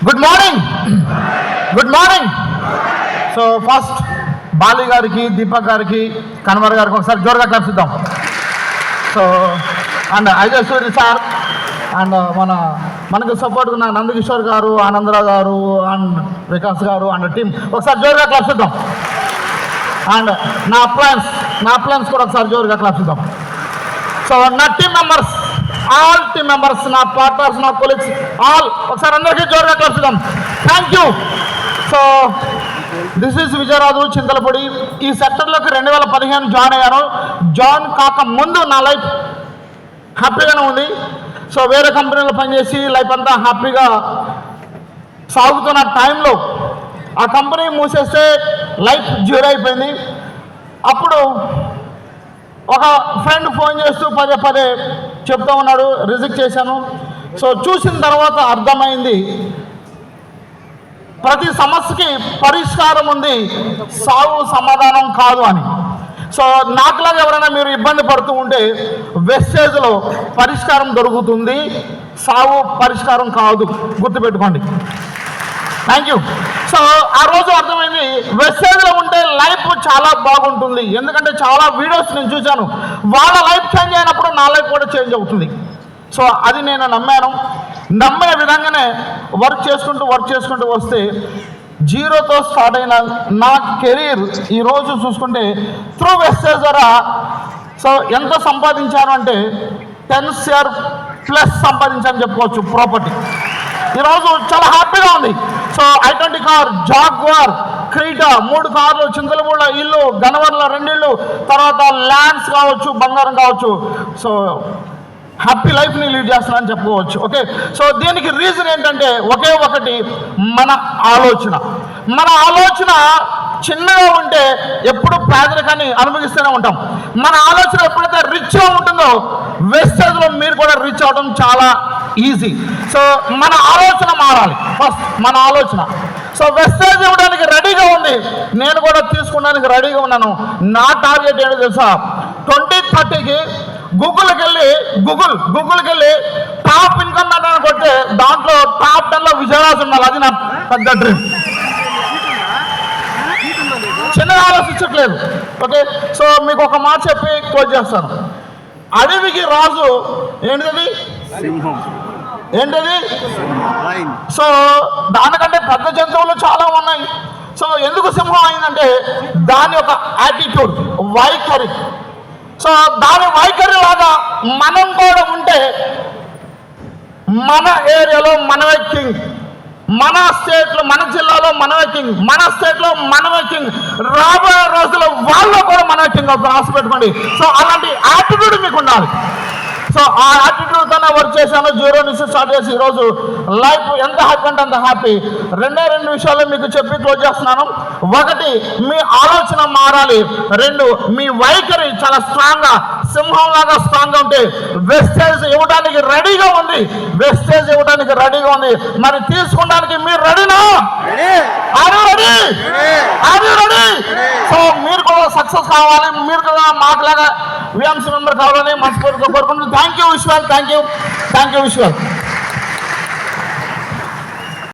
Good morning. Good morning. So first Bali గారికి, దీపక్ గారికి, కన్వర్ గారికి ఒకసారి జోరుగా క్లాప్స్ ఇద్దాం. So and Ajay Suri sir and మనకు సపోర్ట్ ఉన్న నందకిషోర్ గారు, ఆనందరావు గారు అండ్ వికాస్ గారు అండ్ టీం ఒకసారి జోరుగా క్లాప్స్ ఇద్దాం. అండ్ నా అప్లయన్స్ కూడా ఒకసారి జోరుగా క్లాప్స్ ఇద్దాం. సో నా team members, all team members, నా పార్ట్నర్స్, నా కొలీగ్స్ ఆల్ ఒకసారి అందరికీ జోరుగా క్లాప్స్ ఇద్దాం. Thank you. So this is Vijayaraju Chintalapudi. ఈ సెక్టర్లోకి 2015 జాయిన్ అయ్యాను. జాయిన్ కాక ముందు నా లైఫ్ హ్యాపీగానే ఉంది. సో వేరే కంపెనీలో పనిచేసి లైఫ్ అంతా హ్యాపీగా సాగుతున్న టైంలో ఆ కంపెనీ మూసేస్తే లైఫ్ జీరో అయిపోయింది. అప్పుడు ఒక ఫ్రెండ్ ఫోన్ చేస్తూ పదే చెప్తూ ఉన్నాడు, రిజెక్ట్ చేశాను. సో చూసిన తర్వాత అర్థమైంది ప్రతి సమస్యకి పరిష్కారం ఉంది, సావు సమాధానం కాదు అని. సో నాకులాగా ఎవరైనా మీరు ఇబ్బంది పడుతూ ఉంటే వెస్టేజ్లో పరిష్కారం దొరుకుతుంది, సావు పరిష్కారం కాదు, గుర్తుపెట్టుకోండి. Thank you. సో ఆ రోజు అర్థమైంది వెస్టేజ్లో ఉంటే లైఫ్ చాలా బాగుంటుంది. ఎందుకంటే చాలా వీడియోస్ నేను చూశాను, వాళ్ళ లైఫ్ చేంజ్ అయినప్పుడు నా లైఫ్ కూడా చేంజ్ అవుతుంది. సో అది నేను నమ్మిన విధంగానే వర్క్ చేసుకుంటూ వస్తే జీరోతో స్టార్ట్ అయిన నా కెరీర్ ఈరోజు చూసుకుంటే త్రూ వెస్టేజ్ ద్వారా సో ఎంత సంపాదించాను అంటే 10 CR ప్లస్ సంపాదించాను చెప్పుకోవచ్చు. ప్రాపర్టీ ఈరోజు చాలా హ్యాపీగా ఉంది. So I-20 car, jaguar, Creta, 3 కార్లు, చింతలపూడిలో ఇల్లు, గన్నవరంలో 2 ఇళ్ళు, తర్వాత ల్యాండ్స్ కావచ్చు, బంగారం కావచ్చు. సో హ్యాపీ లైఫ్ని లీడ్ చేస్తున్నానని చెప్పుకోవచ్చు. ఓకే. సో దీనికి రీజన్ ఏంటంటే ఒకే ఒకటి, మన ఆలోచన చిన్నగా ఉంటే ఎప్పుడు పేదరికాన్ని అనుభవిస్తూనే ఉంటాం. మన ఆలోచన ఎప్పుడైతే రిచ్గా ఉంటుందో వెస్టేజ్లో మీరు కూడా రిచ్ అవడం చాలా ఈజీ. సో మన ఆలోచన మారాలి ఫస్ట్, మన ఆలోచన. సో వెస్టేజ్ ఇవ్వడానికి రెడీగా ఉంది, నేను కూడా తీసుకోవడానికి రెడీగా ఉన్నాను. నా టార్గెట్ ఏంటో తెలుసా, 2030కి గూగుల్కి వెళ్ళి టాప్ ఇన్కమ్ అని కొట్టే దాంట్లో టాప్ 10లో విజయరాజు ఉండాలి. అది నా పెద్ద డ్రీమ్. చిన్నగా ఆలోచించట్లేదు. ఓకే. సో మీకు ఒక మాట చెప్పి క్లోజ్ చేస్తాను. అడవికి రాజు ఏంటది? సో దానికంటే పెద్ద జంతువులు చాలా ఉన్నాయి. సో ఎందుకు సింహం అయిందంటే దాని యొక్క యాటిట్యూడ్, వైఖరి. సో దాని వైఖరి లాగా మనం కూడా ఉంటే మన ఏరియాలో మనమే కింగ్, మన స్టేట్లో, మన జిల్లాలో మనమే కింగ్, మన స్టేట్లో మనమే కింగ్, రాబోయే రోజుల్లో వాళ్ళు కూడా మనమే కింగ్ అవుతాం. ఆశ పెట్టుకోండి. సో అలాంటి యాటిట్యూడ్ మీకు ఉండాలి. సో ఆ యాటిట్యూడ్తోనే వర్క్ చేశాను. 0 నుంచి స్టార్ట్ చేసి ఈరోజు లైఫ్ ఎంత హ్యాపీ అంటే అంత హ్యాపీ. 2 విషయాలు మీకు చెప్పి క్లోజ్ చేస్తున్నాను. 1, మీ ఆలోచన మారాలి. 2, మీ వైఖరి చాలా స్ట్రాంగ్గా, సింహంలాగా స్ట్రాంగ్గా ఉంటే వెస్టేజ్ ఇవ్వడానికి రెడీగా ఉంది. మరి తీసుకోవడానికి మీరు రెడీనా? రెడీ? సో మీరు కూడా సక్సెస్ కావాలి, మీరు కూడా మాట్లాడే VMC మెంబర్ కావాలని మనస్ఫూర్తిగా కోరుకుంటున్నాను. Thank you Vishwal.